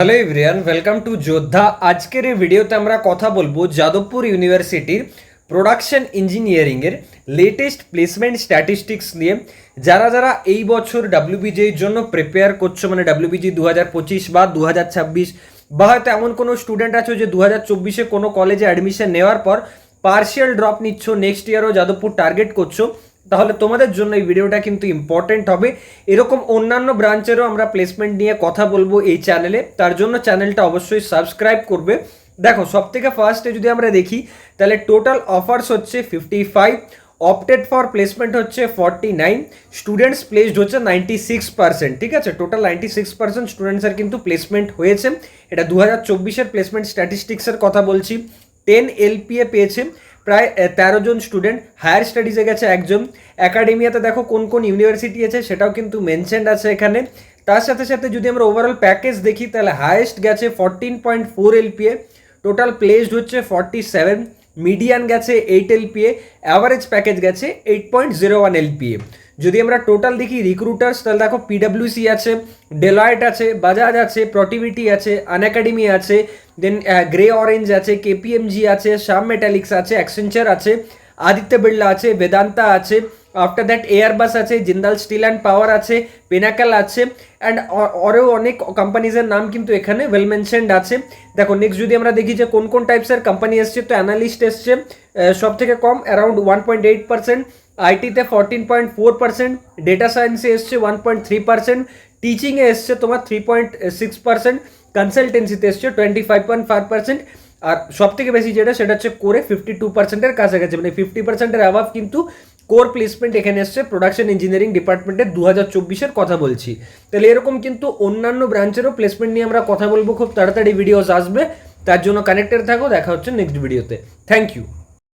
Hello everyone, welcome to যোদ্ধা। আজকের এই ভিডিওতে আমরা কথা বলবো যাদবপুর ইউনিভার্সিটির প্রোডাকশন ইঞ্জিনিয়ারিংয়ের লেটেস্ট প্লেসমেন্ট স্ট্যাটিস্টিক্স নিয়ে। যারা যারা এই বছর ডাব্লিউবিজির জন্য প্রিপেয়ার করছো, মানে ডাব্লিউবিজি 2025 বা 2026, বা হয়তো এমন কোনো স্টুডেন্ট আছো যে 2024-এ কোনো কলেজে অ্যাডমিশন নেওয়ার পর পার্শিয়াল ড্রপ নিচ্ছ, নেক্সট ইয়ারও যাদবপুর টার্গেট করছো, তাহলে তোমাদের জন্য এই ভিডিওটা কিন্তু ইম্পর্টেন্ট হবে। এরকম অন্যান্য ব্রাঞ্চেরও আমরা প্লেসমেন্ট নিয়ে কথা বলবো এই চ্যানেলে, তার জন্য চ্যানেলটা অবশ্যই সাবস্ক্রাইব করবে। দেখো, সব থেকে ফার্স্টে যদি আমরা দেখি তাহলে টোটাল অফার্স হচ্ছে 55, অপটেড ফর প্লেসমেন্ট হচ্ছে 49, স্টুডেন্টস প্লেসড হচ্ছে 96%। ঠিক আছে, টোটাল 96% স্টুডেন্টসের কিন্তু প্লেসমেন্ট হয়েছে। এটা 2024-এর প্লেসমেন্ট স্ট্যাটিস্টিক্সের কথা বলছি। 10 LPA পেয়েছে প্রায় 13 জন স্টুডেন্ট, হায়ার স্টাডিজে গেছে একজন, একাডেমিয়াতে দেখো কোন কোন ইউনিভার্সিটি আছে সেটাও কিন্তু মেনশনড আছে এখানে। তার সাথে সাথে যদি আমরা ওভারঅল প্যাকেজ দেখি তাহলে হায়েস্ট গেছে 14.4 LPA, টোটাল প্লেসড হচ্ছে 47, মিডিয়ান গেছে 8 LPA, অ্যাভারেজ প্যাকেজ গেছে 8.01 LPA। যদি আমরা টোটাল দেখি রিক্রুটার্স, তাহলে দেখো পিডব্লিউসি আছে, ডেলয়েট আছে, বাজাজ আছে, প্রটিভিটি আছে, আনএকাডেমি আছে, দেন গ্রে অরেঞ্জ আছে, কেপিএমজি আছে, শ্যাম মেটালিক্স আছে, অ্যাক্সেঞ্চার আছে, আদিত্য বিড়লা আছে, বেদান্তা আছে, আফটার দ্যাট এয়ারবাস আছে, জিন্দাল স্টিল অ্যান্ড পাওয়ার আছে, পেনাকাল আছে, অ্যান্ড আরও অনেক কোম্পানিজের নাম কিন্তু এখানে ওয়েল মেনশনড আছে। দেখো নেক্সট যদি আমরা দেখি যে কোন কোন টাইপসের কোম্পানি এসছে, তো অ্যানালিস্ট এসছে সব থেকে কম অ্যারাউন্ড 1.8%, আইটিতে 14.4%, ডেটা সায়েন্সে এসছে 1.3%, টিচিংয়ে এসছে তোমার 3.6%, কনসালটেন্সিতে এসছে 25.5%, আর সব থেকে বেশি যেটা সেটা হচ্ছে কোরে 52%-এর কাছাকাছি, মানে 50%-এর অ্যাভাব কিন্তু কোর প্লেসমেন্ট এখানে এসছে প্রোডাকশন ইঞ্জিনিয়ারিং ডিপার্টমেন্টের 2024-এর কথা বলছি। তাহলে এরকম কিন্তু অন্যান্য ব্রাঞ্চেরও প্লেসমেন্ট নিয়ে আমরা কথা বলবো, খুব তাড়াতাড়ি ভিডিওস আসবে, তার জন্য কানেক্টেড থাকো। দেখা হচ্ছে নেক্সট ভিডিওতে। Thank you.